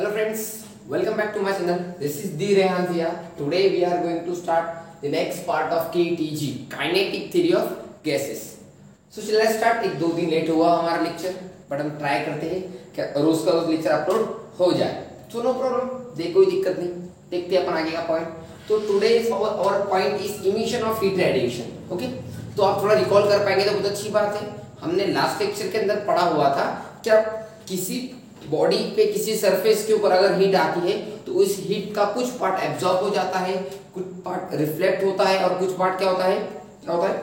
Hello friends, welcome back to my channel. This is the Rehan Zia. Today we are going to start the next part of KTG, Kinetic Theory of Gases. So let's start. एक दो दिन late हुआ हमारा lecture, but हम try करते हैं कि रोज का रोज लेक्चर अपलोड हो जाए. So no problem, देखो कोई दिक्कत नहीं. देखते हैं अपन आगे का पॉइंट. तो today's our point is emission of heat radiation. Okay? तो आप थोड़ा रिकॉल कर पाएंगे तो बहुत अच्छी बात है. हमने लास्ट लेक्चर के अंदर पढ़ा हुआ था क्या किसी बॉडी पे किसी सरफेस के ऊपर अगर हीट आती है तो उस हीट का कुछ पार्ट एब्जॉर्ब हो जाता है, कुछ पार्ट रिफ्लेक्ट होता है और कुछ पार्ट क्या होता है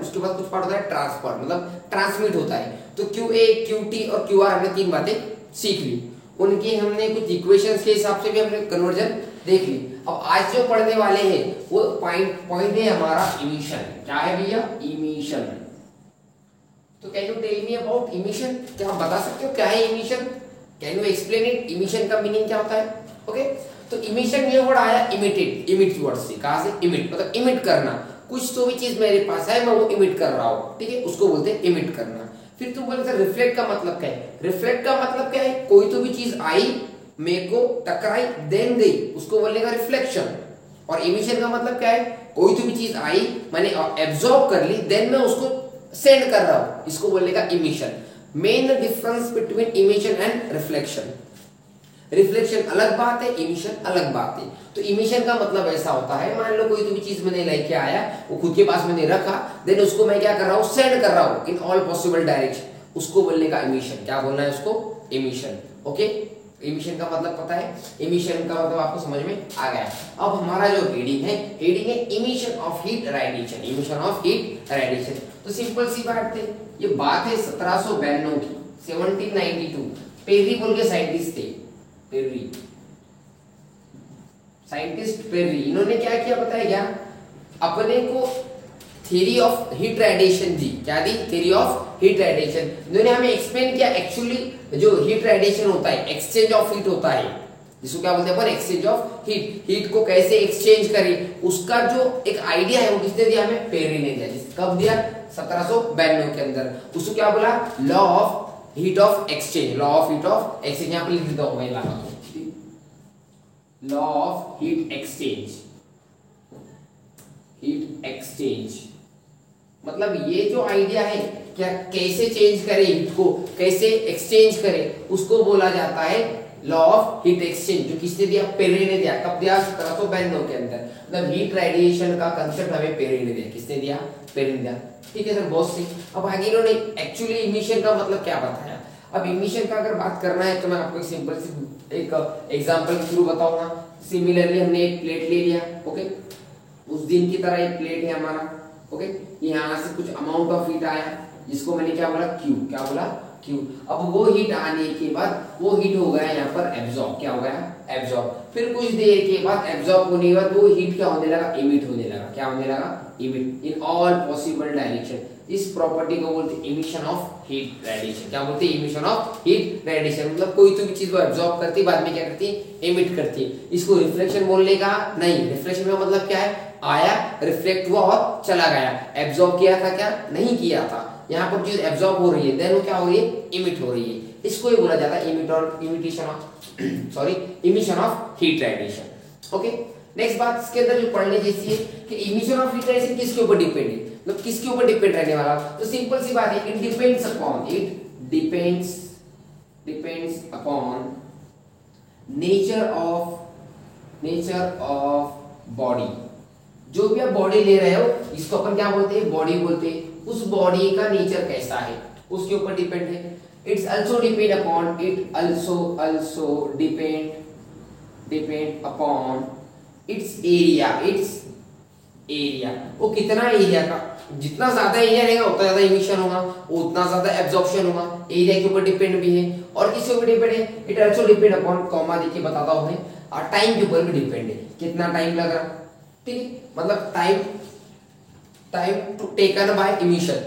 उसके बाद कुछ पार्ट होता है ट्रांसफर, मतलब ट्रांसमिट होता है. तो QA, QT और QR हमने तीन बातें सीख ली. उनकी हमने कुछ इक्वेशंस के हिसाब से भी हमने कन्वर्जन देख ली. अब आज जो पढ़ने वाले हैं वो पॉइंट है हमारा इमिशन. क्या है भैया? इमिशन. तो can you tell me about emission? क्या आप बता सकते हो क्या है emission? Can you explain it? Emission का मीनिंग क्या होता है? ओके, तो इमिशन ये वर्ड आया इमिट वर्ड से. कहां से? इमिट, मतलब इमिट करना. कुछ तो भी चीज मेरे पास है, मैं वो इमिट कर रहा हूं. ठीक है, उसको बोलते हैं इमिट करना. फिर तुम बोलते हैं रिफ्लेक्ट का मतलब क्या है? रिफ्लेक्ट का मतलब क्या है? कोई तो भी चीज आई, मेरे को टकराई, देन गई, उसको बोलेगा रिफ्लेक्शन. और इमिशन का मतलब क्या है? कोई तो भी चीज आई, मैंने एब्जॉर्ब कर ली, देन मैं उसको सेंड कर रहा हूं, इसको बोलेगा emission. Main difference between emission and reflection. Reflection अलग बात है, इमिशन अलग बात है. तो इमिशन का मतलब ऐसा होता है, मान लो कोई तो भी चीज मैंने लेके आया, वो खुद के पास मैंने रखा, देन उसको मैं क्या कर रहा हूं? सेंड कर रहा हूं इन ऑल पॉसिबल डायरेक्शन. उसको बोलने का इमिशन. क्या बोलना है उसको? इमिशन. ओके, इमिशन का मतलब पता है? इमिशन का मतलब आपको समझ में आ गया. अब हमारा जो हेडिंग है emission of heat radiation. Emission of heat radiation. तो सिंपल सी बात है, ये बात है 1792 की, 1792. पेरी बोल के साइंटिस्ट थे, पेरी, साइंटिस्ट पेरी. इन्होंने क्या किया पता है क्या? अपने को थ्योरी ऑफ हीट रेडिएशन दी. क्या दी? Theory of heat radiation. इन्होंने हमें एक्सप्लेन किया एक्चुअली जो हीट रेडिएशन होता है, एक्सचेंज ऑफ हीट होता है, जिसको क्या बोलते हैं अपन? Exchange of heat. हीट को कैसे एक्सचेंज करें, उसका जो एक आइडिया है वो किसने दिया? हमें पेरी ने दिया. कब दिया? 1792 के अंदर. उसको क्या बोला? Law of heat of exchange. Law of heat of exchange यहां पर लिख देता हूं मैं, law of heat exchange. Heat exchange मतलब ये जो आइडिया है, क्या कैसे चेंज करें हीट को, कैसे एक्सचेंज करें, उसको बोला जाता है लॉ ऑफ हीट एक्सचेंज. जो किसने दिया? पेरी ने दिया. कब दिया? 1792 के अंदर. मतलब हीट रेडिएशन का कंसेप्ट हमें पेरी ने दिया. किसने दिया? पेरी ने दिया. ठीक है सर, बहुत सही. अब आगे इन्होंने एक्चुअली इमिशन का मतलब क्या बताया. अब इमिशन का अगर बात करना है तो मैं आपको एक सिंपल सी एक एग्जांपल के थ्रू बताऊंगा. सिमिलरली हमने एक प्लेट ले लिया. ओके, उस दिन की तरह एक प्लेट है हमारा. ओके, यहाँ से कुछ अमाउंट ऑफ हीट आया, जिसको मैंने क्या बोला? क्यू. क्या बोला? क्यू. अब वो हीट आने के बाद वो हीट हो गया यहाँ पर एब्जॉर्ब. क्या हो गया? एब्जॉर्ब. फिर कुछ देर के बाद एब्जॉर्ब होने के बाद वो हीट क्या होने लगा? इमिट होने लगा. क्या होने लगा? Emit in all possible direction. इस प्रॉपर्टी को बोलते हैं इमिशन ऑफ हीट रेडिएशन. क्या बोलते हैं? Emission of heat radiation. मतलब कोई तो भी चीज वो एब्जॉर्ब करती है, बाद में क्या करती है? इमिट करती है. इसको रिफ्लेक्शन बोलने का नहीं. रिफ्लेक्शन का मतलब क्या है? आया, रिफ्लेक्ट हुआ और चला गया. एब्जॉर्ब किया था? क्या नहीं किया था. यहाँ पर चीज एब्जॉर्ब हो रही है, देन वो क्या हो रही है? इमिट हो रही है. इसको ही बोला जाता है emission of heat radiation. Okay, next बात इसके अंदर जो पढ़ने जैसी है कि इमिशन ऑफ हीट रेडिएशन किसके ऊपर डिपेंड है, मतलब किसके ऊपर डिपेंड रहने वाला. तो सिंपल सी बात है, it depends upon nature of body. जो भी आप बॉडी ले रहे हो, इसको अपन क्या बोलते हैं? बॉडी बोलते हैं. उस बॉडी का नेचर कैसा है उसके ऊपर डिपेंड है. It's also depend upon depend upon its area. वो कितना एरिया का, जितना ज्यादा एरिया रहेगा उतना ज्यादा इमिशन होगा, उतना ज्यादा एब्जॉर्प्शन होगा. एरिया के ऊपर डिपेंड भी है. और किसके ऊपर डिपेंड है? It also depend upon, comma देखिए बताता हूं मैं, और टाइम के ऊपर भी डिपेंड है. कितना टाइम लग रहा. ठीक है, मतलब time to taken by emission,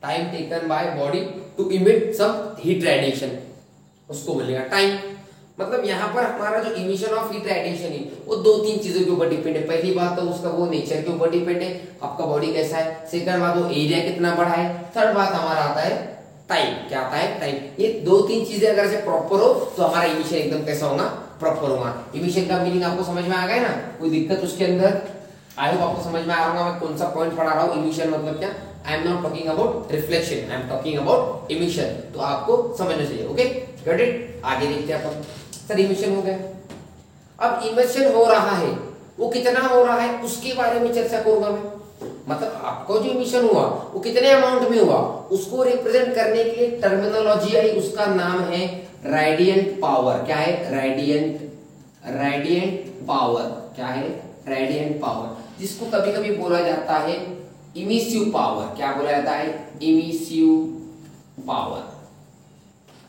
time taken by body to emit some heat radiation, उसको बोलेगा टाइम. मतलब यहाँ पर हमारा जो इमिशन ऑफ हीट रेडिएशन है वो दो तीन चीजों के ऊपर डिपेंड है. पहली बात तो उसका वो नेचर के ऊपर डिपेंड है, आपका बॉडी कैसा है. सेकंड बात वो एरिया कितना बड़ा है. थर्ड बात हमारा आता है टाइम। क्या आता है? टाइम। ये दो तीन चीजें अगर से प्रॉपर हो तो हमारा इमिशन एकदम कैसा होगा? प्रॉपर होगा। इमिशन का मीनिंग आपको समझ में आ गया ना? कोई दिक्कत उसके अंदर? आई होप आपको समझ में आ रहा होगा मैं कौन सा पॉइंट पढ़ा रहा हूँ। इमिशन मतलब क्या? I am not talking about reflection, I am talking about emission. तो आपको समझना चाहिए। Okay, got it. आगे देखते हैं अपन। सर इमिशन हो गया, अब इमिशन हो रहा है, वो कितना हो रहा है उसके बारे में चर्चा करूंगा मैं। मतलब आपको जो इमिशन हुआ वो कितने अमाउंट में हुआ उसको रिप्रेजेंट करने के लिए टर्मिनोलॉजी आई, उसका नाम है रेडियंट पावर। क्या है? Radiant power. क्या है? रेडियंट पावर, जिसको कभी कभी बोला जाता है इमिसिव पावर। क्या बोला जाता है? Emissive power.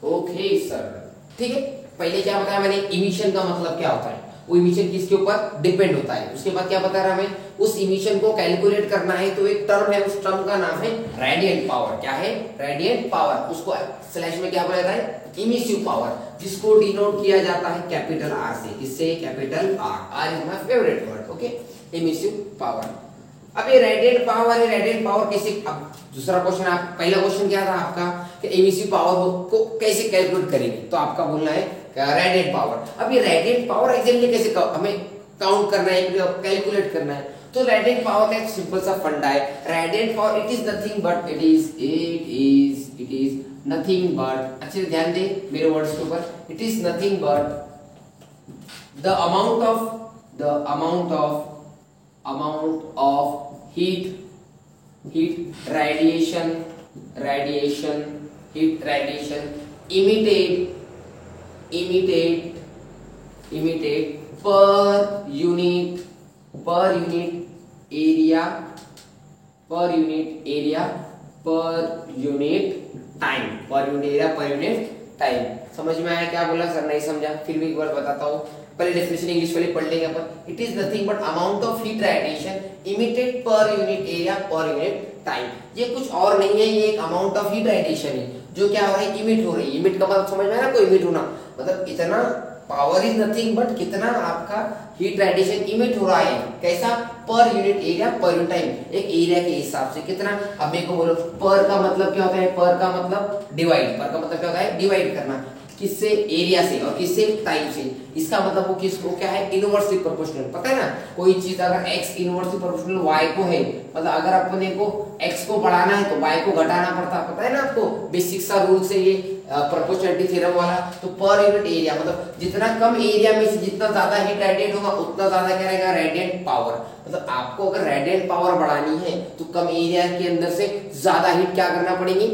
ओके सर, ठीक है। पहले क्या बताया मैंने? इमिशन का मतलब क्या होता है, वो इमिशन किसके ऊपर डिपेंड होता है। उसके बाद क्या बता रहा हमें? उस इमिशन को कैलकुलेट करना है तो एक टर्म है, उस टर्म का नाम है रेडियंट पावर। क्या है? Radiant power. उसको स्लैश में क्या बोला जाता है? इमिसिव पावर, जिसको डिनोट किया जाता है कैपिटल आर से। किससे? Capital R. R is my favourite word. Okay, emissive power. अब ये रेडियंट पावर है, रेडियंट पावर कैसे? अब दूसरा क्वेश्चन, आप पहला क्वेश्चन क्या था आपका कि इमिसिव पावर को कैसे कैलकुलेट करेंगे, तो आपका बोलना है रेडियंट पावर। अब ये रेडियंट पावर एग्जैक्टली कैसे हमें काउंट करना है, कैलकुलेट करना है, तो रेडियंट पावर का एक सिंपल सा फंडा है। Radiant power it is nothing but it is nothing but, अच्छे से ध्यान दें मेरे वर्ड्स के ऊपर, it is nothing but the amount of heat radiation emitted per unit area per unit time. समझ में आया क्या बोला सर? नहीं समझा? फिर भी एक बार बताता हूँ। पहले डेफिनेशन इंग्लिश वाली पढ़ लेंगे अपन। It is nothing but amount of heat radiation emitted per unit area per unit time. ये कुछ और नहीं है, ये एक अमाउंट ऑफ हीट रेडिएशन है जो क्या हो रहा है? इमिट हो रही है। इमिट का मतलब समझ में आया ना? कोई इमिट होना मतलब इतना पावर इज नथिंग बट कितना आपका हीट रेडिएशन इमिट हो रहा है, कैसा? पर unit area per unit time, एक एरिया के हिसाब से कितना। अब मेरे को बोलो पर का मतलब क्या होता है? पर का मतलब डिवाइड। पर का मतलब क्या होता है? डिवाइड करना। किससे? एरिया से। और किससे? टाइम से। इसका मतलब वो किसको क्या है? Inversely proportional. पता है ना, कोई चीज अगर x इनवर्सली प्रोपोर्शनल y को है, मतलब अगर अपने को x को बढ़ाना है तो y को घटाना पड़ता है। पता है ना आपको बेसिक सा रूल से ये प्रोपोर्शनलिटी थ्योरम वाला। तो पर यूनिट एरिया मतलब जितना कम एरिया में से जितना ज्यादा हीट रेडिएट होगा उतना ज्यादा क्या रहेगा? Radiant power. मतलब आपको अगर रेडिएंट पावर बढ़ानी है तो कम एरिया के अंदर से ज्यादा हीट क्या करना पड़ेगी?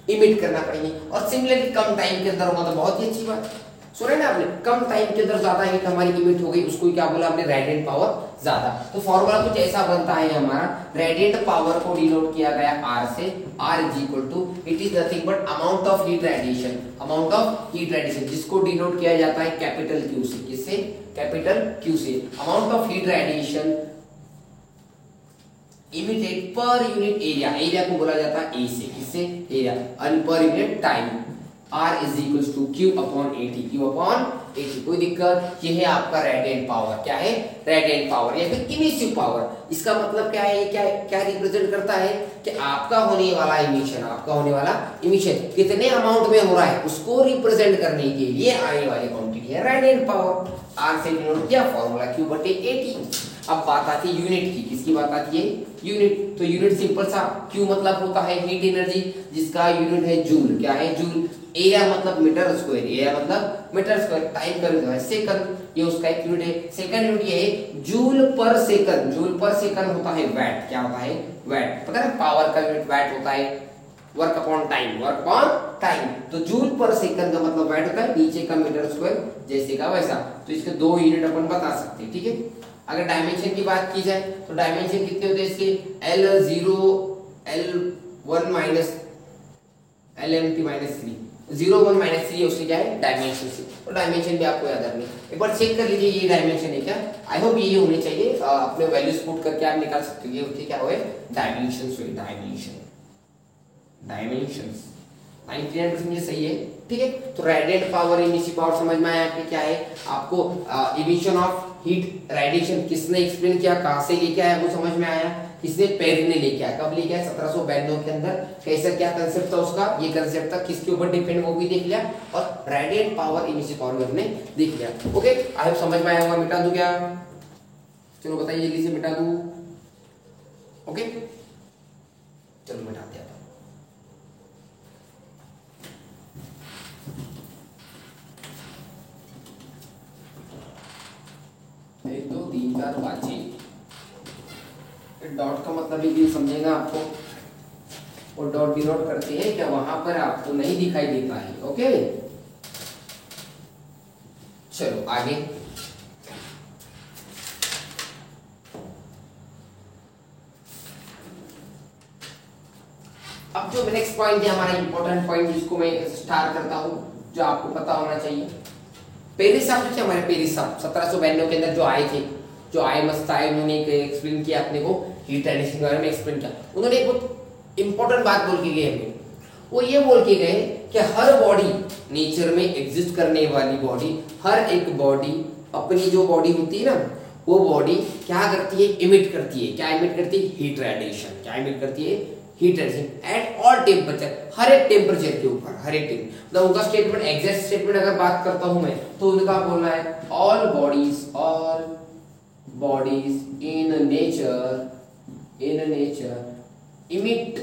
इमिट करना पड़ेगी। और सिमिलरली कम टाइम के अंदर होगा तो बहुत ही अच्छी बात। सुने ना आपने? कम टाइम के अंदर ज्यादा हीट हमारी इमिट हो गई, उसको क्या बोला आपने? रेडिएंट पावर ज्यादा। तो फॉर्मूला कुछ ऐसा बनता है हमारा, रेडिएंट पावर को डिनोट किया गया R से। R is equal to it is nothing but amount of heat radiation, जिसको डिनोट किया जाता है कैपिटल Q से। किससे? कैपिटल Q से। Amount of heat radiation emitted per unit area को बोला जाता है A से। किससे? एरिया। और per unit time R is equal to Q upon AT। कोई दिक्कत? ये है आपका रेडिएंट पावर। क्या है? रेडिएंट पावर या फिर इमिसिव पावर। इसका मतलब क्या है? क्या रिप्रेजेंट करता है कि आपका होने वाला इमिशन कितने अमाउंट में हो रहा है उसको रिप्रेजेंट करने के लिए आने वाली क्वांटिटी है रेडिएंट पावर। R से डिनोट किया फॉर्मूला Q बटे AT। अब बात आती है यूनिट की। किसकी बात आती है? यूनिट। तो यूनिट सिंपल सा, Q मतलब होता है हीट एनर्जी, जिसका यूनिट है जूल। क्या है? जूल। एरिया मतलब मीटर स्क्वायर, टाइम का यूनिट है सेकंड, ये उसका एक यूनिट है। सेकंड यूनिट ये है जूल पर सेकंड होता है वैट। क्या होता है? वैट। पता है पावर का यूनिट वैट होता है, वर्क अपॉन टाइम। तो जूल पर सेकंड का मतलब वैट होता है, नीचे का मीटर स्क्वायर जैसे का वैसा। तो इसके दो यूनिट अपन बता सकते हैं। ठीक है। अगर डायमेंशन की बात की जाए तो डायमेंशन कितने होते हैं इसके? L0 L1 minus LMT minus 3, 0 1 minus 3 उससे क्या है? डायमेंशन से। तो डायमेंशन भी आपको याद रखनी है। एक बार चेक कर लीजिए ये डायमेंशन है क्या? आई होप ये होने चाहिए। अपने वैल्यूज पुट करके आप निकाल सकते हो। ये होती क्या हुए? डायमेंशंस। 99% सही है। ठीक है, तो रेडिएंट पावर इमिसिव पावर समझ में आया कि क्या है। आपको इमिशन ऑफ हीट रेडिएशन किसने एक्सप्लेन किया, कहां से लेके आया वो समझ में आया। किसने, पेरी ने लेके आया। कब लेके आया, 1792 के अंदर। कैसा क्या कंसेप्ट था उसका, ये कंसेप्ट था किसके ऊपर डिपेंड, वो भी देख लिया। और रेडिएंट पावर इमिसिव पावर भी हमने देख लिया। ओके, आई होप समझ में आया होगा। मिटा दूं क्या, चलो बताइए जल्दी से, मिटा दूं। ओके चलो मिटाते हैं। 1 2 3 4 5 डॉट का मतलब ये समझेगा आपको, और डॉट डिनोट करते हैं क्या, वहां पर आपको नहीं दिखाई देता है। ओके चलो आगे। अब जो नेक्स्ट पॉइंट है हमारा इंपॉर्टेंट पॉइंट, जिसको मैं स्टार करता हूं, जो आपको पता होना चाहिए। पेरिस साहब जो थे हमारे, पेरिस साहब 1792 के अंदर जो आए थे, जो आए मस्त आए, उन्होंने एक्सप्लेन किया अपने को हीट रेडिएशन के बारे में एक्सप्लेन किया। उन्होंने एक बहुत इंपॉर्टेंट बात बोल के गए हमें। वो ये बोल के गए कि हर बॉडी, नेचर में एग्जिस्ट करने वाली बॉडी, हर एक बॉडी, अपनी जो बॉडी होती है ना, वो बॉडी क्या करती है, इमिट करती है। क्या इमिट करती है, हीट रेडिएशन। क्या इमिट करती है, heat radiation at all temperature, हर एक टेम्परेचर के ऊपर, हर एक टेम्परेचर। मतलब उनका स्टेटमेंट, एग्जैक्ट स्टेटमेंट अगर बात करता हूं मैं, तो उनका बोलना है all bodies in nature emit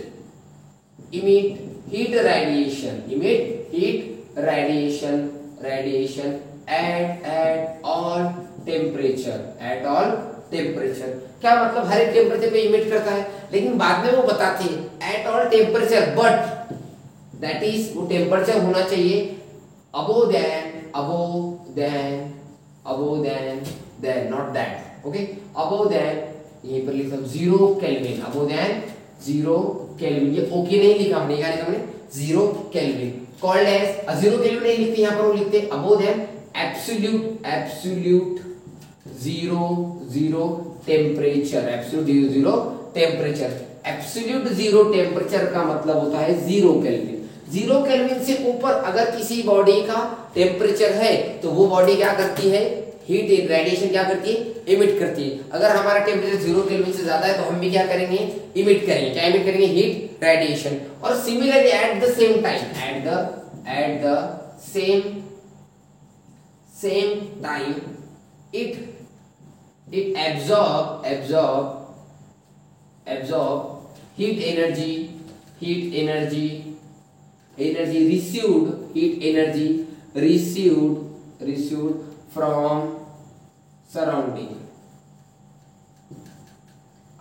heat radiation at all temperature। क्या मतलब, हर एक टेम्परेचर पे इमिट करता है, लेकिन बाद में वो बताते हैं eight all temperature, but that is, वो टेम्परेचर होना चाहिए above than not that। Okay, above than, यहीं पर लिखा 0 केल्विन, above than 0 केल्विन। ये ओके नहीं लिखा हमने, क्या लिखा हमने, 0 केल्विन। कॉल्ड एज 0 केल्विन नहीं लिखते यहाँ पर, वो लिखते above than absolute zero temperature. Absolute zero temperature का मतलब होता है 0 केल्विन। 0 केल्विन से ऊपर अगर किसी बॉडी का टेम्परेचर है, तो वो बॉडी क्या करती है, हीट रेडिएशन क्या करती है, इमिट करती है। अगर हमारा टेम्परेचर 0 केल्विन से ज्यादा है, तो हम भी क्या करेंगे, इमिट करेंगे। क्या इमिट करेंगे, हीट रेडिएशन। और similarly at the same time, at the same time it absorb heat energy received from surrounding।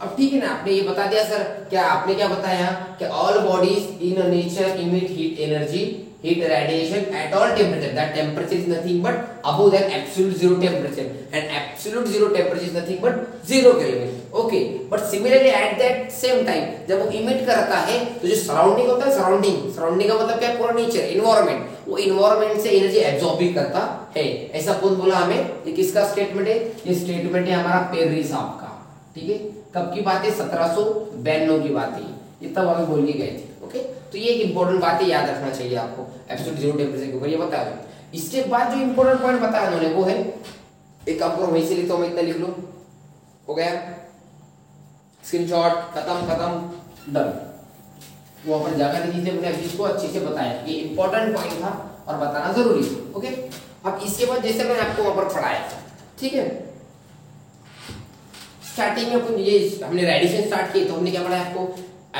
अब ठीक है ना, आपने ये बता दिया सर, क्या आपने क्या बताया कि all bodies in nature emit heat radiation at all temperature, that temperature is nothing but above that absolute zero temperature, and absolute zero temperature is nothing but 0 Kelvin। okay, but similarly at that same time जब वो emit करता है, तो जो surrounding होता है, surrounding का मतलब क्या, पूरा nature, environment, वो environment से energy absorb भी करता है। ऐसा कौन बोला हमें, ये किसका स्टेटमेंट है, ये स्टेटमेंट है हमारा पेरी साहब का। ठीक है, कब की बात है, 1792 की बात है, ये तब हमें बोल के गए थे। ओके, तो ये एक इंपॉर्टेंट बात है, याद रखना चाहिए आपको, एब्सोल्यूट जीरो टेम्परेचर के ऊपर ये बता दो। इसके बाद जो इंपॉर्टेंट पॉइंट बताया उन्होंने, वो है, एक काम करो, वहीं से लिखता हूं मैं, इतना लिख लो, हो गया, स्क्रीनशॉट, खत्म डन। वो अपन जाकर लीजिए, मैंने इसको अच्छे से बताया, ये इंपॉर्टेंट पॉइंट था और बताना जरूरी है। ओके, अब इसके बाद जैसे मैंने आपको वहां पर पढ़ाया, ठीक है, स्टार्टिंग में अपन ये हमने रेडिएशन स्टार्ट की, तो हमने क्या पढ़ाया आपको,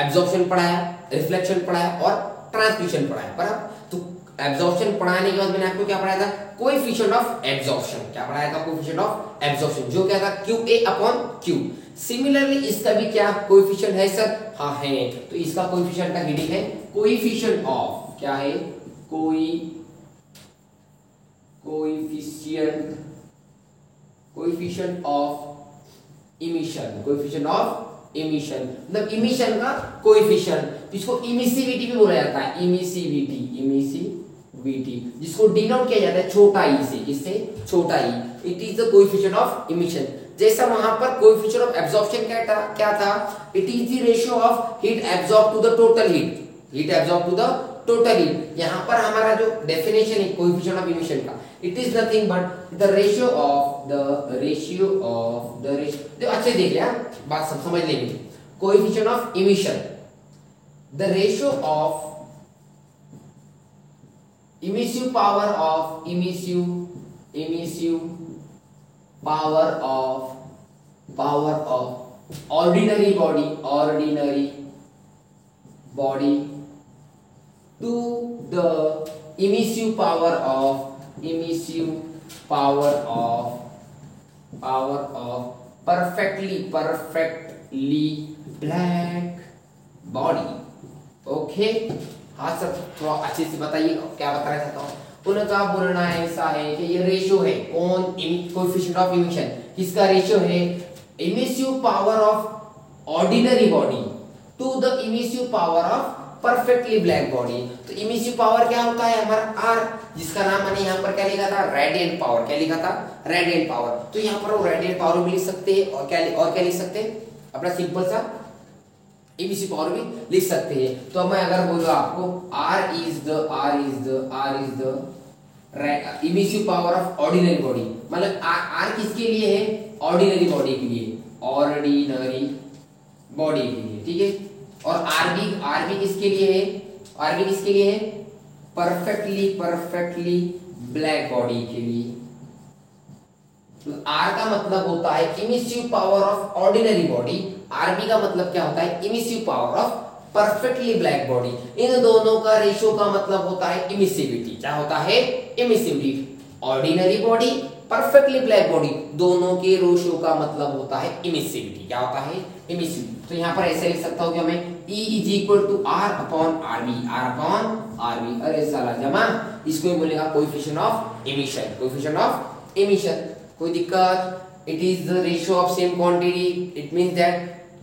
एब्जॉर्प्शन पढ़ाया, रिफ्लेक्शन पढ़ाया और ट्रांसमिशन पढ़ाया, बराबर। तो एब्जॉर्प्शन पढ़ाने के बाद मैंने आपको क्या पढ़ाया था, कोएफिशिएंट ऑफ एब्जॉर्प्शन। क्या पढ़ाया था, कोएफिशिएंट ऑफ एब्जॉर्प्शन, जो क्या था, QA/Q। सिमिलरली इसका भी क्या कोएफिशिएंट है सर, हाँ है, तो इसका कोएफिशिएंट का हेडिंग है कोएफिशिएंट ऑफ, क्या है, कोएफिशिएंट ऑफ इमिशन, मतलब इमिशन का कोएफिशिएंट, इसको इमिसिविटी भी बोला जाता है, इमिसिविटी, जिसको डिनोट किया जाता है छोटा ई से, किससे, छोटा e. It is the coefficient of emission. जैसा वहां पर कोएफिशिएंट ऑफ एब्जॉर्प्शन क्या था, it is the ratio of heat absorb to the total heat absorb to the totally. यहाँ पर हमारा जो डेफिनेशन है कोएफिशिएंट ऑफ इमिशन का, it is nothing but the ratio of जो अच्छे देख लिया बात सब समझ लेंगे। Coefficient of emission, the ratio of emissive power of ordinary body to the emissive power of perfectly black body। Okay, हाँ सर थोड़ा अच्छे से बताइए क्या बताना चाहता हूँ। उनका बोलना ऐसा है कि ये रेशियो है कौन, कोएफिशिएंट ऑफ इमिशन किसका रेशियो है, emissive power of ordinary body to the emissive power of perfectly black body. तो इमिसिव पावर क्या होता है हमारा आर, जिसका नाम मैंने यहाँ पर क्या लिखा था, रेडिएंट पावर। क्या लिखा था, रेडिएंट पावर। तो यहाँ पर वो रेडिएंट पावर भी लिख सकते हैं और क्या लिख सकते हैं, अपना सिंपल सा इमिसिव पावर भी लिख सकते हैं। तो मैं अगर बोलूँ आपको R is the emissive power of ordinary body, मतलब R किसके लिए है, ऑर्डिनरी बॉडी के लिए, ऑर्डिनरी बॉडी के लिए, ठीक है। और RB किसके लिए है, RB किसके लिए है, परफेक्टली ब्लैक बॉडी के लिए। तो R का मतलब होता है emissive power of ordinary body, RB का मतलब क्या होता है, emissive power of perfectly black body. इन दोनों का रेशियो का मतलब होता है इमिसिविटी। क्या होता है, emissivity. Ordinary body, perfectly black body, दोनों के रेशियो का मतलब होता है इमिसिविटी। क्या होता है, इमिसिविटी। तो यहाँ पर ऐसे लिख सकता हूँ कि मैं E is equal to R upon RB। अरे साला जमा, इसको ही बोलेगा कोएफिशिएंट ऑफ इमिशन। कोई दिक्कत, it is the ratio of same quantity, it means that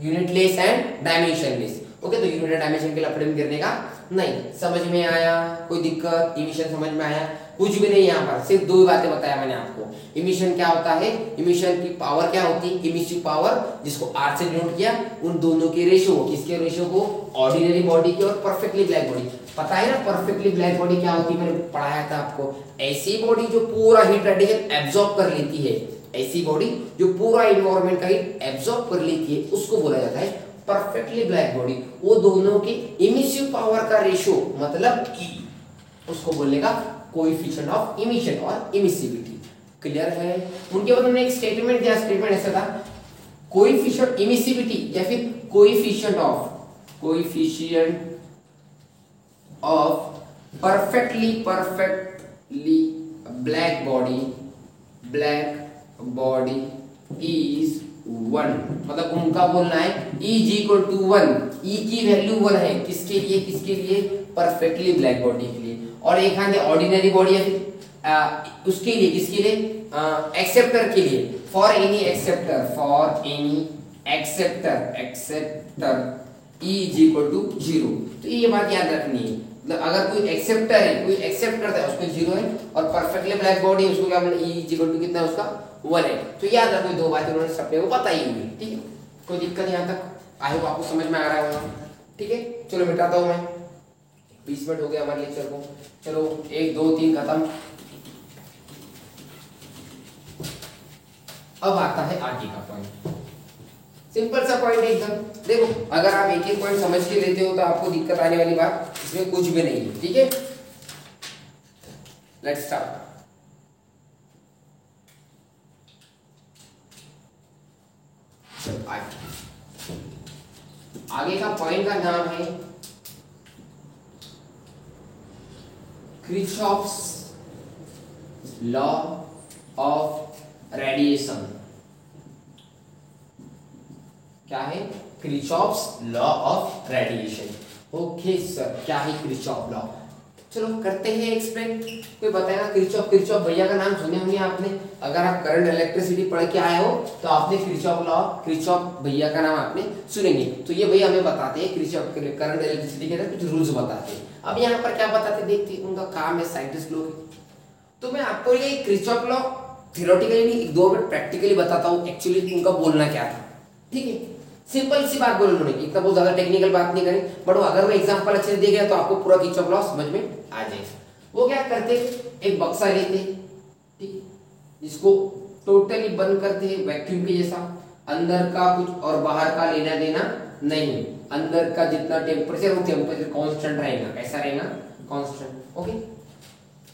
unitless and dimensionless. Okay, तो यूनिट डायमेंशन के लफड़े में गिरने का नहीं। समझ में आया, कोई दिक्कत, इमिशन समझ में आया, कुछ भी नहीं। यहाँ पर सिर्फ दो बातें बताया मैंने आपको। इमिशन क्या होता है, इमिशन की पावर क्या होती है, इमिसिव पावर, जिसको R से डिनोट किया, उन दोनों के रेशियो, किसके रेशियो को, ऑर्डिनरी बॉडी के और परफेक्टली ब्लैक बॉडी। पता है ना परफेक्टली ब्लैक बॉडी क्या होती है, मैंने पढ़ाया था आपको। ऐसी बॉडी जो पूरा हीट रेडिएशन एब्जॉर्ब कर लेती है, ऐसी बॉडी जो पूरा एनवायरनमेंट का हीट एब्जॉर्ब कर लेती है, उसको बोला जाता है परफेक्टली ब्लैक बॉडी। वो दोनों के इमिसिव पावर का रेशियो मतलब E, उसको बोलेगा कोएफिशिएंट ऑफ इमिशन और इमिसिविटी। क्लियर है। उनके बाद उन्होंने एक स्टेटमेंट दिया, स्टेटमेंट ऐसा था, कोएफिशिएंट इमिसिविटी या फिर coefficient of perfectly black body is 1। मतलब उनका बोलना है E is equal to 1, E की वैल्यू 1 है, किसके लिए, परफेक्टली ब्लैक बॉडी के लिए। और एक हाथ ऑर्डिनरी बॉडी है, उसके लिए, किसके लिए, एक्सेप्टर के लिए, for any acceptor E is equal to 0। तो ये बात याद रखनी है, मतलब अगर कोई एक्सेप्टर है, उसको 0 है, और परफेक्टली ब्लैक बॉडी उसको क्या बोलना, E is equal to कितना है उसका, 1 है। तो याद रखो, दो बातें उन्होंने सबने को बताई हुई, ठीक है। कोई दिक्कत यहाँ तक, आई होप आपको समझ में आ रहा है, ठीक है। चलो मिटाता हूँ मैं, 20 मिनट हो गया हमारे लेक्चर को। चलो 1 2 3 खत्म। अब आता है आगे का पॉइंट, सिंपल सा पॉइंट एकदम। देखो अगर आप एक एक पॉइंट समझ के लेते हो तो आपको दिक्कत आने वाली बात इसमें कुछ भी नहीं है, ठीक है। Let's start. आगे का पॉइंट का नाम है किरचॉफ्स लॉ ऑफ रेडिएशन। क्या है, Kirchhoff's law of radiation. Okay sir, क्या है किरचॉफ लॉ, चलो करते हैं एक्सप्लेन। कोई बताएगा किरचॉफ भैया का नाम सुने होंगे आपने, अगर आप करंट इलेक्ट्रिसिटी पढ़ के आए हो तो आपने किरचॉफ भैया का नाम आपने सुनेंगे। तो ये भैया हमें बताते हैं किरचॉफ करंट इलेक्ट्रिसिटी के कुछ रूल्स बताते हैं। अब यहाँ पर क्या बताते देखते, उनका काम है साइंटिस्ट लोग। तो मैं आपको ये किरचॉफ लॉ थियोरेटिकली नहीं, 2 मिनट प्रैक्टिकली बताता हूँ एक्चुअली उनका बोलना क्या था, ठीक है। सिंपल सी बात बोल उन्होंने, इतना बहुत ज्यादा टेक्निकल बात नहीं करी, बट अगर वो एग्जांपल अच्छे से देख गया तो आपको पूरा किरचॉफ लॉ समझ में आ जाएगा। वो क्या करते, एक बक्सा लेते, ठीक, जिसको टोटली बंद करते हैं वैक्यूम के जैसा, अंदर का कुछ और बाहर का लेना देना नहीं, अंदर का जितना टेम्परेचर वो टेम्परेचर कांस्टेंट रहेगा, कैसा रहेगा, कांस्टेंट। ओके,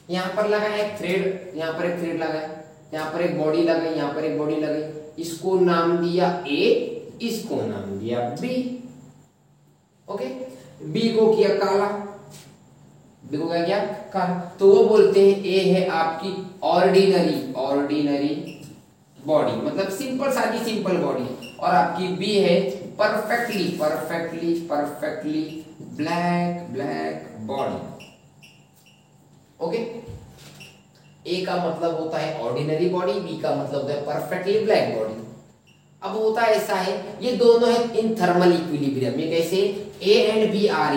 यहाँ पर लगा एक थ्रेड, यहाँ पर एक थ्रेड लगा है, यहाँ पर एक बॉडी लगाई, यहाँ पर एक बॉडी लगाई, इसको नाम दिया ए, इसको नाम दिया बी। ओके, बी को किया काला, बी को क्या किया काला, तो वो बोलते हैं ए है आपकी ऑर्डिनरी बॉडी, मतलब सिंपल सादी सिंपल बॉडी, और आपकी बी है परफेक्टली ब्लैक बॉडी। ओके, ए का मतलब होता है ऑर्डिनरी बॉडी, बी का मतलब होता है परफेक्टली ब्लैक बॉडी। अब होता है ऐसा है, ये दोनों है इन थर्मल इक्विलिब्रियम, ये कैसे, A and B are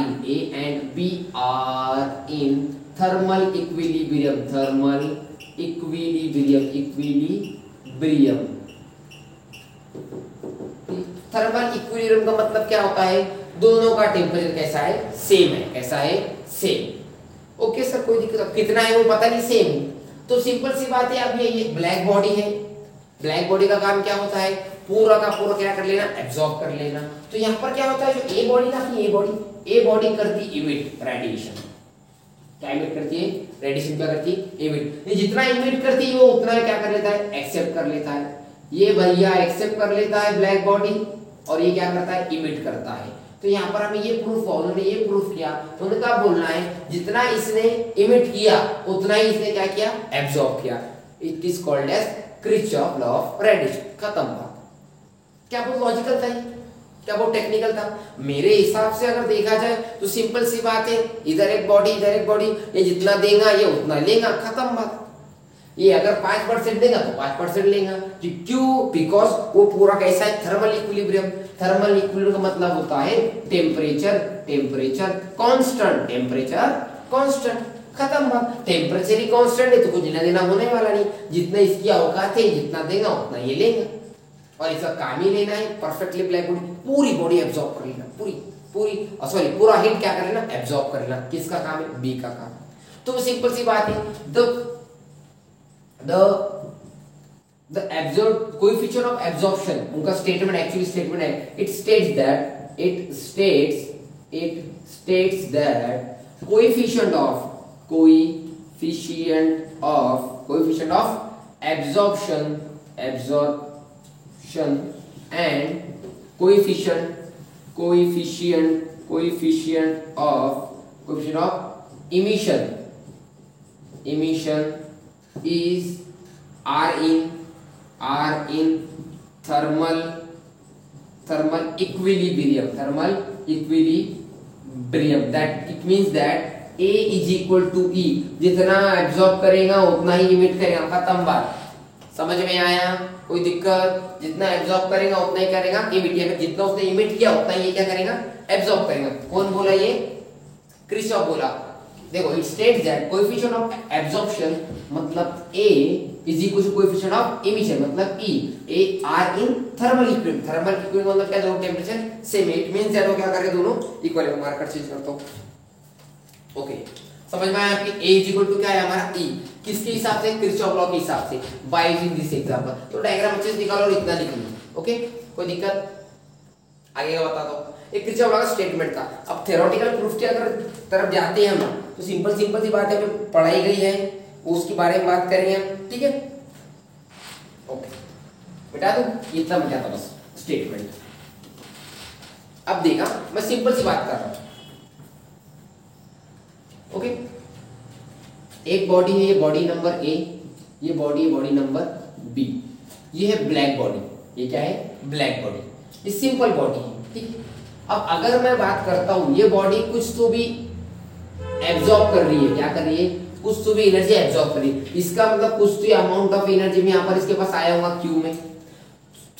in thermal equilibrium, thermal equilibrium का मतलब क्या होता है, दोनों का टेम्परेचर कैसा है, सेम है, कैसा है, सेम। ओके सर, कोई दिक्कत, कितना है वो पता नहीं, सेम। तो सिंपल सी बात है, अब ये ब्लैक बॉडी है, ब्लैक बॉडी का काम क्या होता है, पूरा का पूरा क्या कर लेना, एब्जॉर्ब कर लेना। तो यहाँ पर क्या होता है, जो ए बॉडी ना, ए बॉडी करती इमिट रेडिएशन, क्या इमिट करती है, रेडिएशन क्या करती है, इमिट। ये जितना इमिट करती है वो उतना क्या कर लेता है, एक्सेप्ट कर लेता है। ये भैया एक्सेप्ट कर लेता है ब्लैक बॉडी, और ये क्या करता है, इमिट करता है। तो यहाँ पर हमें ये प्रूफ, उन्होंने ये प्रूफ किया, उन्होंने क्या बोलना है, जितना इसने इमिट किया उतना ही इसने क्या किया, एब्जॉर्ब किया। It is called as Kirchhoff law of radiation. खत्म बात। क्या बहुत लॉजिकल था ये, क्या बहुत टेक्निकल था। मेरे हिसाब से अगर देखा जाए तो सिंपल सी बात है, इधर एक बॉडी इधर एक बॉडी, ये जितना देगा ये उतना लेगा, खत्म बात। ये अगर 5% देगा तो 5% लेगा, क्यों, बिकॉज वो पूरा कैसा है, थर्मल इक्विलिब्रियम। थर्मल इक्विलिब्रियम का मतलब होता है टेम्परेचर कांस्टेंट, खत्म बात। टेम्परेचर ही कांस्टेंट है तो कुछ लेना देना होने वाला नहीं, जितना इसकी औकात है जितना देगा उतना ये लेगा, और इसका काम ही लेना है परफेक्टली ब्लैक बॉडी, पूरी बॉडी एब्जॉर्ब कर लेना, पूरा हीट क्या कर लेना, एब्जॉर्ब कर लेना। किसका काम है, बी का काम। तो सिंपल सी बात है, the absorbed coefficient of absorption, उनका स्टेटमेंट एक्चुअली स्टेटमेंट है, it states that coefficient of absorption and coefficient of emission are in thermal equilibrium, that it means that A is equal to E, जितना absorb करेगा उतना ही emit करेगा, खत्म बात। समझ में आया, कोई दिक्कत, जितना एब्जॉर्ब करेगा उतना ही करेगा इमिट, या फिर जितना उसने इमिट किया उतना ही क्या करेगा, एब्जॉर्ब करेगा। कौन बोला ये, किरचॉफ बोला। देखो, it states that coefficient of absorption मतलब A is equal to coefficient of emission मतलब E, A are in thermal equilibrium मतलब क्या, दोनों टेंपरेचर सेम है, इट मींस दैट वो क्या कर रहे दोनों इक्वल है। मार्कर चेंज करता हूं। ओके, समझ में आया आपकी, A इज इक्वल टू क्या है हमारा E, किसके हिसाब से, किरचॉफ लॉ के हिसाब से, बाय यूजिंग दिस एग्जांपल। तो डायग्राम अच्छे से निकालो और इतना लिख लो। ओके, कोई दिक्कत, आगे का बता दो। एक किरचॉफ लॉ का स्टेटमेंट था। अब थ्योरेटिकल प्रूफ की अगर तरफ जाते हैं हम, तो सिंपल सी बात है, पढ़ाई गई है उसके बारे में बात करेंगे हम, ठीक है। ओके, बेटा तो इतना बचा था बस स्टेटमेंट। अब देखा, मैं सिंपल सी बात कर रहा हूं। ओके, एक बॉडी है, ये बॉडी नंबर A, ये बॉडी है बॉडी नंबर B, ये है ब्लैक बॉडी, ये क्या है, ब्लैक बॉडी, ये सिंपल बॉडी है, ठीक है। अब अगर मैं बात करता हूं, ये बॉडी कुछ तो भी एब्जॉर्ब कर रही है, क्या कर रही है, कुछ तो भी एनर्जी एब्जॉर्ब कर रही है। इसका मतलब कुछ तो अमाउंट ऑफ एनर्जी में यहाँ पर इसके पास आया होगा क्यू में,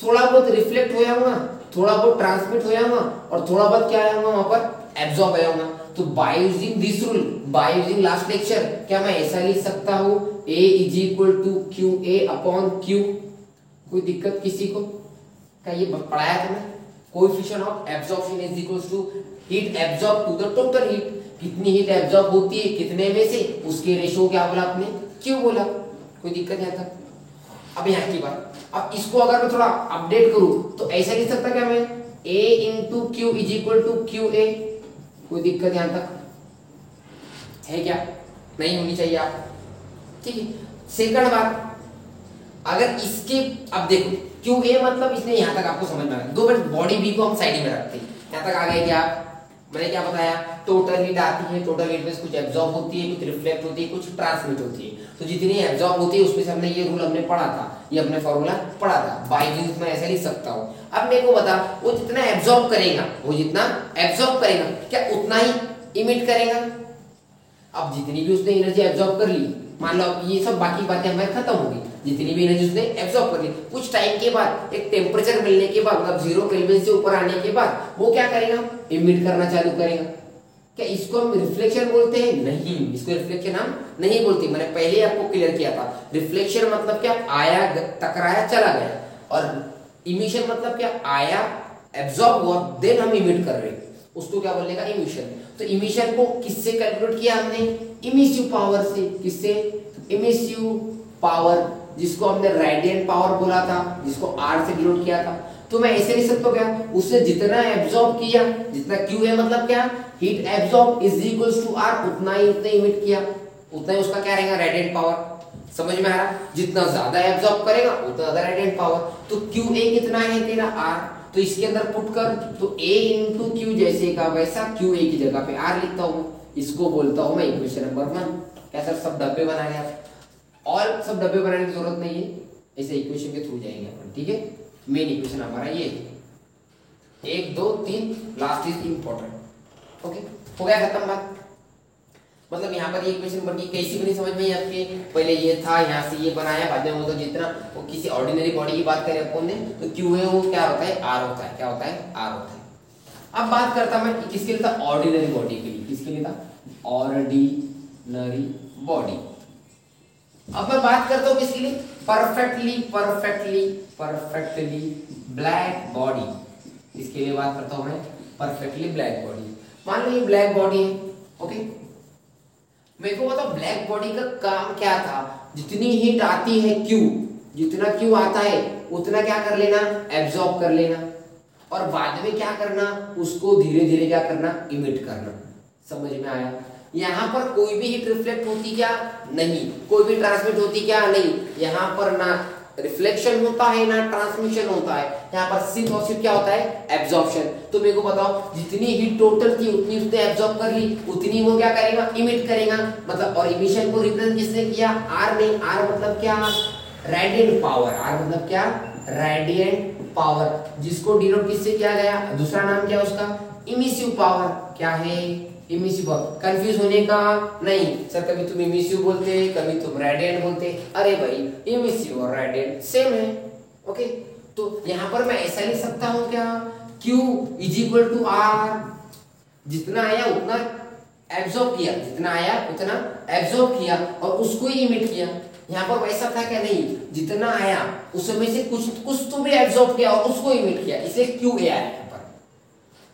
थोड़ा बहुत रिफ्लेक्ट होया होगा, थोड़ा बहुत ट्रांसमिट होया होगा, और थोड़ा बहुत क्या आया होगा वहां पर, एब्जॉर्ब आया होगा। तो by using this rule, by using last lecture, क्या मैं ऐसा लिख सकता हूं, A is equal to QA upon Q। कोई दिक्कत किसी को, क्या ये पढ़ाया था मैं, coefficient of absorption is equals to heat absorb to the total heat, कितनी हीट एब्जॉर्ब होती है कितने में से, उसके रेशियो क्या बोला आपने, क्यों बोला, कोई दिक्कत यहाँ तक। अब यहाँ की बात, अब इसको अगर मैं थोड़ा अपडेट करूं तो ऐसा लिख सकता क्या मैं, A into Q is equal to Q A, कोई दिक्कत यहाँ तक है क्या, नहीं होनी चाहिए आप, ठीक है। सेकंड बात, अगर इसके, अब देखो क्यू ए मतलब इसने यहाँ तक आपको समझ में आ गया, दो मिनट बॉडी बी को हम साइड में रखते हैं, यहाँ तक आ गया क्या, मैंने क्या बताया, टोटल हीट आती है, टोटल हीट में कुछ एब्जॉर्ब होती है, कुछ रिफ्लेक्ट होती है, कुछ ट्रांसमिट होती है, तो जितनी एब्जॉर्ब होती है उसमें से हमने ये रूल हमने पढ़ा था, ये हमने फॉर्मूला पढ़ा था, बाई यूज में ऐसा लिख सकता हूँ। अब मेरे को बता, वो जितना एब्जॉर्ब करेगा, वो जितना एब्जॉर्ब करेगा क्या उतना ही इमिट करेगा। अब जितनी भी उसने एनर्जी एब्जॉर्ब कर ली, मान लो ये सब बाकी बातें हमारी खत्म हो गई, जितनी भी एनर्जी उसने एब्जॉर्ब कर ली, कुछ टाइम के बाद एक टेम्परेचर मिलने के बाद, मतलब 0 केल्विन से ऊपर आने के बाद वो क्या करेगा, इमिट करना चालू करेगा। क्या इसको हम रिफ्लेक्शन बोलते हैं, नहीं, इसको रिफ्लेक्शन हम नहीं बोलते, मैंने पहले आपको क्लियर किया था। रिफ्लेक्शन मतलब क्या, आया टकराया चला गया, और इमिशन मतलब क्या, आया एब्जॉर्ब हुआ देन हम इमिट कर रहे हैं, उसको क्या बोलेगा, इमिशन। तो इमिशन को किससे कैलकुलेट किया हमने, इमिसिव पावर से, किससे, इमिसिव पावर, जिसको हमने रेडिएंट पावर बोला था, जिसको R से डिनोट किया था। तो मैं ऐसे लिख सकता हूं क्या, उसने जितना एब्जॉर्ब किया, जितना Q है मतलब क्या, heat absorb is equals to R, उतना ही उसने इमिट किया, उतना ही उसका क्या रहेगा, रेडिएंट पावर। समझ में आ रहा, जितना ज्यादा एब्जॉर्ब करेगा उतना ज्यादा रेडिएंट पावर। तो QA कितना है तेरा, R, तो इसके अंदर पुट कर, तो A इंटू क्यू जैसे का वैसा QA की जगह पे R लिखता हूँ, इसको बोलता हूँ मैं इक्वेशन नंबर 1। क्या सर सब डब्बे बना लिया, और सब डब्बे बनाने की जरूरत नहीं है, ऐसे इक्वेशन के थ्रू जाएंगे अपन, ठीक है। मेन इक्वेशन हमारा ये 1 2 3, लास्ट इज इंपॉर्टेंट, ओके, हो गया खत्म बात। मतलब यहाँ पर ये इक्वेशन बनी, कैसी बनी समझ में आपके, पहले ये था, यहाँ से ये बनाया, बाद में वो तो जितना वो किसी ऑर्डिनरी बॉडी की बात करें अपन ने, तो क्यू है वो क्या होता है, R होता है, क्या होता है, R होता है। अब बात करता मैं किसके लिए था, ऑर्डिनरी बॉडी के लिए, किसके लिए था, ऑर्डिनरी बॉडी। अब मैं बात करता हूँ किसके लिए, perfectly perfectly perfectly black body, इसके लिए बात करता हूँ मैं, परफेक्टली ब्लैक बॉडी। मान लो ये ब्लैक बॉडी है, ओके, मेरे को बताओ ब्लैक बॉडी का काम क्या था, जितनी हीट आती है Q, जितना Q आता है उतना क्या कर लेना, एब्जॉर्ब कर लेना, और बाद में क्या करना, उसको धीरे धीरे क्या करना, इमिट करना। समझ में आया, यहाँ पर कोई भी हीट रिफ्लेक्ट होती क्या, नहीं, कोई भी ट्रांसमिट होती क्या, नहीं, यहाँ पर ना रिफ्लेक्शन होता है ना ट्रांसमिशन होता है, यहाँ पर सिर्फ और सिर्फ क्या होता है, एब्जॉर्प्शन। तो मेरे को बताओ जितनी हीट टोटल थी उतनी उसने एब्जॉर्ब कर ली, उतनी वो क्या करेगा, इमिट करेगा, मतलब, और इमिशन को रिप्रेजेंट किसने किया, R ने। R मतलब क्या, रेडिएंट पावर, R मतलब क्या, रेडिएंट पावर, जिसको डिनोट किससे किया गया, दूसरा नाम क्या उसका, इमिसिव पावर। क्या है, इमिसिव पावर। कंफ्यूज होने का नहीं सर, कभी तुम इमिसिव बोलते, कभी तुम रेडिएंट बोलते, अरे भाई इमिसिव और रेडिएंट सेम है, ओके। तो यहाँ पर मैं ऐसा लिख सकता हूँ क्या, Q is equal to R, जितना आया उतना एब्जॉर्ब किया, जितना आया उतना एब्जॉर्ब किया और उसको ही इमिट किया। यहाँ पर वैसा था क्या, नहीं, जितना आया उसमें से कुछ तो भी एब्जॉर्ब किया और उसको इमिट किया, इसलिए QA आया। यहाँ पर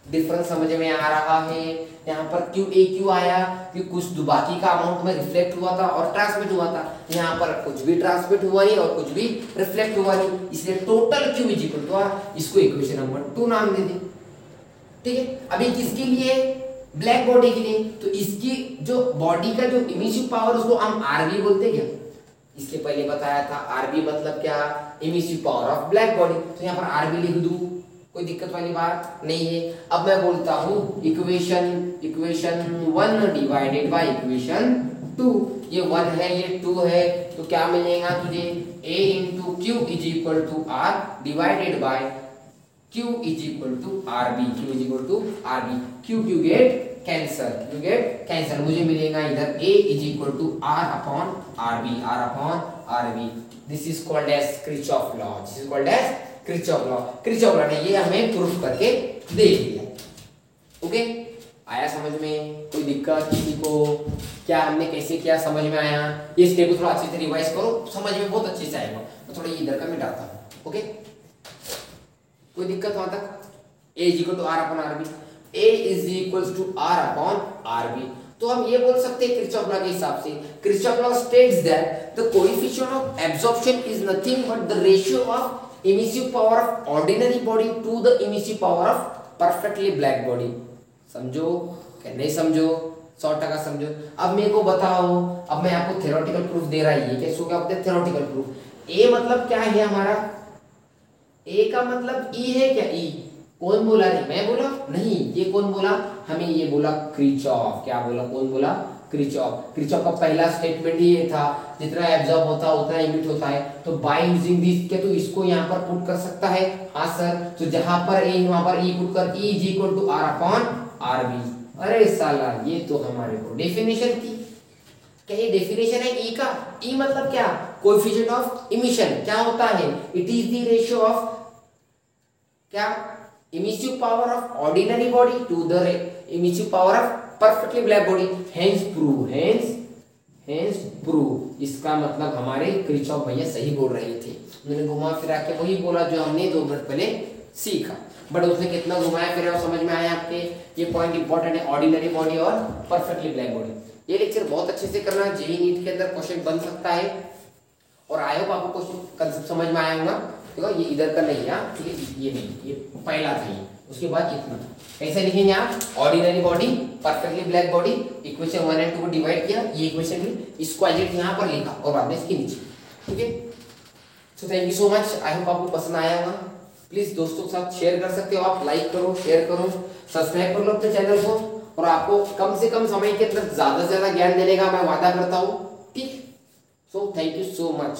डिफरेंस समझ में आ रहा है, यहाँ पर QA क्यों आया कि कुछ बाकी का अमाउंट में रिफ्लेक्ट हुआ था और ट्रांसमिट हुआ था, यहाँ पर कुछ भी ट्रांसमिट हुआ नहीं और कुछ भी रिफ्लेक्ट हुआ नहीं, इसलिए total Q is equal to R। इसको इक्वेशन नंबर 2 नाम दे दें, ठीक है। अभी किसके लिए, ब्लैक बॉडी के लिए, तो इसकी जो बॉडी का जो इमिसिव पावर उसको हम RB बोलते क्या, इसके पहले बताया था, RB मतलब क्या, emissive power of black body, तो यहाँ पर RB लिख दूं, कोई दिक्कत वाली बात नहीं है। अब मैं बोलता हूँ इक्वेशन 1 डिवाइडेड बाय इक्वेशन 2, ये 1 है ये 2 है, तो क्या मिलेगा तुझे, A into Q is equal to R divided by Q is equal to RB, Q is equal to RB, Q get cancel, मुझे मिलेगा इधर A is equal to R upon RB। This is called as Kirchhoff law, this is called as Kirchhoff law ने ये हमें proof करके दे दिया, okay. आया समझ में, कोई दिक्कत किसी को, क्या हमने कैसे किया समझ में आया, ये स्टेप को थोड़ा अच्छे से रिवाइज करो, समझ में बहुत अच्छे से आएगा। मैं थोड़ा इधर का मिटाता हूँ, ओके, कोई दिक्कत वहां तक, A is equal to R upon RB, A is equals to R upon RB। तो हम ये बोल सकते हैं किरचॉफ लॉ के हिसाब से, Kirchhoff law states that the coefficient of absorption is nothing but the ratio of emissive power of ordinary body to the emissive power of perfectly black body. समझो क्या नहीं समझो? 100% समझो। अब मेरे को बताओ, अब मैं आपको थ्योरेटिकल प्रूफ दे रहा है, ये कैसे हो गया आपके थ्योरेटिकल प्रूफ। ए मतलब क्या है हमारा, ए का मतलब ई है क्या? ई कौन बोला रे? मैं बोला नहीं, ये कौन बोला? हमें ये बोला किरचॉफ। क्या बोला? कौन बोला? किरचॉफ। किरचॉफ का पहला स्टेटमेंट ही ये था, जितना एब्जॉर्ब होता है उतना इमिट होता है। तो बाय यूजिंग दिस, क्या तू इसको यहाँ पर पुट कर सकता है? हाँ सर। तो जहां पर ए वहां पर ई पुट कर, E is equal to R upon R B. अरे साला, ये तो हमारे को डेफिनेशन थी। क्या ये डेफिनेशन है ई का? ई मतलब क्या? Coefficient of emission. क्या होता है? It is the ratio of क्या? Emissive power of ordinary body to the emissive power of perfectly black body. Hence prove, hence prove. इसका मतलब हमारे किरचॉफ भैया सही बोल रहे थे। उन्होंने घुमा फिरा के वही बोला जो हमने 2 मिनट पहले सीखा, बट उसने कितना घुमाया फिर समझ में आया आपके? ये पॉइंट इंपॉर्टेंट है, ऑर्डिनरी बॉडी और परफेक्टली ब्लैक बॉडी। ये लेक्चर बहुत अच्छे से करना, जेईई नीट के अंदर क्वेश्चन बन सकता है। और आई होप आपको क्वेश्चन कंसेप्ट समझ में आया होगा। देखो ये इधर का नहीं है, ठीक है, ये नहीं, ये पहला था ये, उसके बाद इतना। कैसे लिखेंगे आप? Ordinary body, perfectly black body, equation 1 और 2 को डिवाइड किया, ये इक्वेशन भी, इसको एज इट यहाँ पर लिखा और बाद में इसके नीचे। ठीक है, so thank you so much. I hope आपको पसंद आया होगा। प्लीज दोस्तों के साथ शेयर कर सकते हो आप, लाइक करो, शेयर करो, सब्सक्राइब कर लो अपने चैनल को। और आपको कम से कम समय के अंदर ज्यादा से ज्यादा ज्ञान देने का मैं वादा करता हूँ। ठीक, so thank you so much.